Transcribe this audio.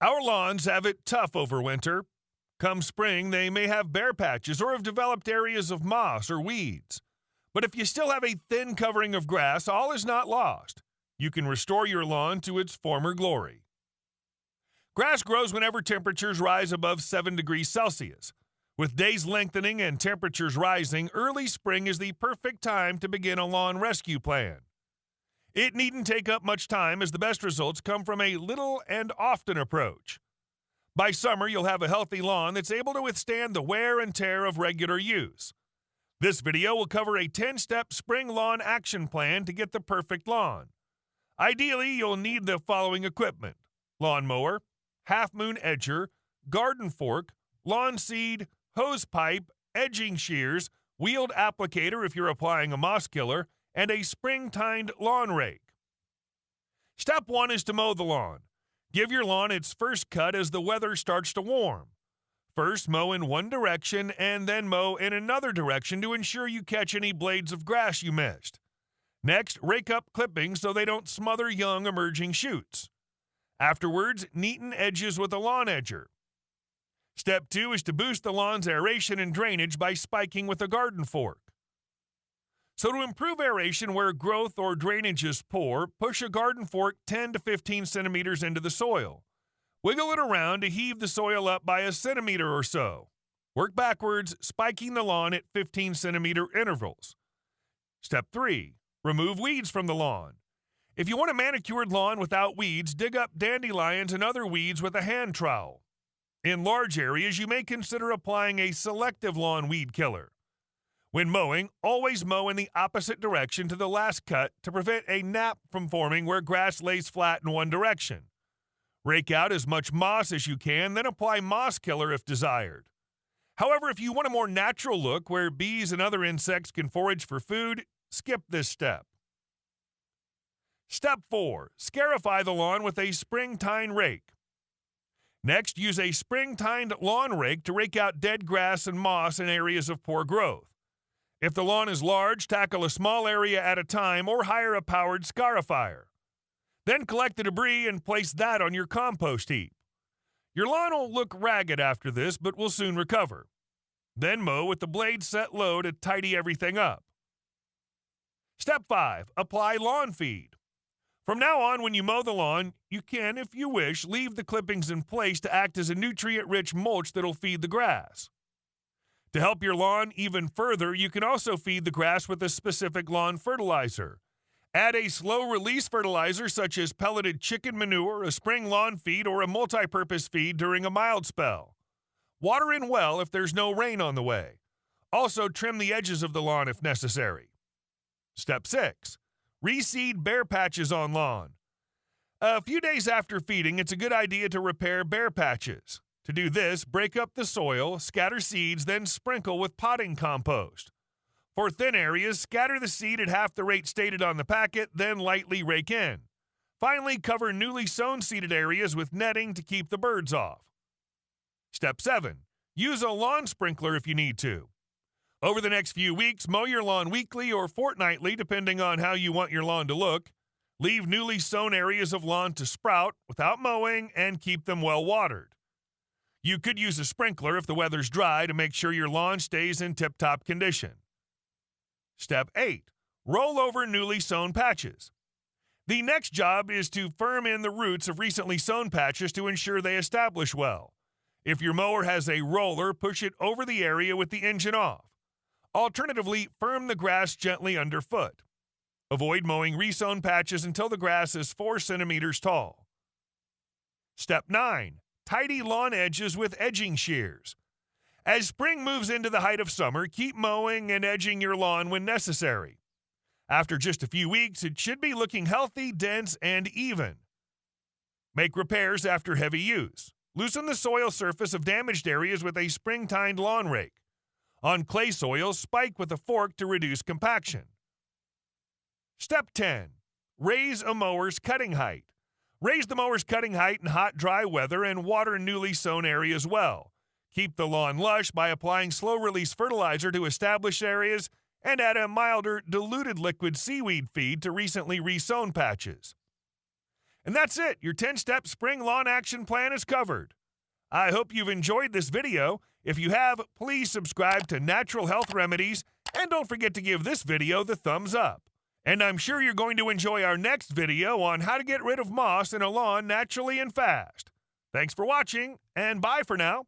Our lawns have it tough over winter. Come spring, they may have bare patches or have developed areas of moss or weeds. But if you still have a thin covering of grass, all is not lost. You can restore your lawn to its former glory. Grass grows whenever temperatures rise above 7 degrees Celsius. With days lengthening and temperatures rising, early spring is the perfect time to begin a lawn rescue plan. It needn't take up much time, as the best results come from a little and often approach. By summer, you'll have a healthy lawn that's able to withstand the wear and tear of regular use. This video will cover a 10-step spring lawn action plan to get the perfect lawn. Ideally, you'll need the following equipment: lawn mower, half-moon edger, garden fork, lawn seed, hose pipe, edging shears, wheeled applicator if you're applying a moss killer, and a spring-tined lawn rake. Step 1 is to mow the lawn. Give your lawn its first cut as the weather starts to warm. First, mow in one direction and then mow in another direction to ensure you catch any blades of grass you missed. Next, rake up clippings so they don't smother young emerging shoots. Afterwards, neaten edges with a lawn edger. Step 2 is to boost the lawn's aeration and drainage by spiking with a garden fork. So to improve aeration where growth or drainage is poor, push a garden fork 10 to 15 centimeters into the soil. Wiggle it around to heave the soil up by a centimeter or so. Work backwards, spiking the lawn at 15-centimeter intervals. Step 3. Remove weeds from the lawn. If you want a manicured lawn without weeds, dig up dandelions and other weeds with a hand trowel. In large areas, you may consider applying a selective lawn weed killer. When mowing, always mow in the opposite direction to the last cut to prevent a nap from forming where grass lays flat in one direction. Rake out as much moss as you can, then apply moss killer if desired. However, if you want a more natural look where bees and other insects can forage for food, skip this step. Step 4. Scarify the lawn with a spring-tine rake. Next, use a spring-tined lawn rake to rake out dead grass and moss in areas of poor growth. If the lawn is large, tackle a small area at a time or hire a powered scarifier. Then collect the debris and place that on your compost heap. Your lawn will look ragged after this, but will soon recover. Then mow with the blade set low to tidy everything up. Step 5. Apply lawn feed. From now on, when you mow the lawn, you can, if you wish, leave the clippings in place to act as a nutrient-rich mulch that'll feed the grass. To help your lawn even further, you can also feed the grass with a specific lawn fertilizer. Add a slow-release fertilizer such as pelleted chicken manure, a spring lawn feed, or a multi-purpose feed during a mild spell. Water in well if there's no rain on the way. Also, trim the edges of the lawn if necessary. Step 6. Reseed bare patches on lawn. A few days after feeding, it's a good idea to repair bare patches. To do this, break up the soil, scatter seeds, then sprinkle with potting compost. For thin areas, scatter the seed at half the rate stated on the packet, then lightly rake in. Finally, cover newly sown seeded areas with netting to keep the birds off. Step 7. Use a lawn sprinkler if you need to. Over the next few weeks, mow your lawn weekly or fortnightly depending on how you want your lawn to look. Leave newly sown areas of lawn to sprout without mowing and keep them well watered. You could use a sprinkler if the weather's dry to make sure your lawn stays in tip-top condition. Step 8. Roll over newly sown patches. The next job is to firm in the roots of recently sown patches to ensure they establish well. If your mower has a roller, push it over the area with the engine off. Alternatively, firm the grass gently underfoot. Avoid mowing resown patches until the grass is 4 centimeters tall. Step 9. Tidy lawn edges with edging shears. As spring moves into the height of summer, keep mowing and edging your lawn when necessary. After just a few weeks, it should be looking healthy, dense, and even. Make repairs after heavy use. Loosen the soil surface of damaged areas with a spring-tined lawn rake. On clay soil, spike with a fork to reduce compaction. Step 10. Raise a mower's cutting height. Raise the mower's cutting height in hot, dry weather and water newly sown areas well. Keep the lawn lush by applying slow-release fertilizer to established areas and add a milder, diluted liquid seaweed feed to recently resown patches. And that's it. Your 10-step spring lawn action plan is covered. I hope you've enjoyed this video. If you have, please subscribe to Natural Health Remedies, and don't forget to give this video the thumbs up. And I'm sure you're going to enjoy our next video on how to get rid of moss in a lawn naturally and fast. Thanks for watching, and bye for now.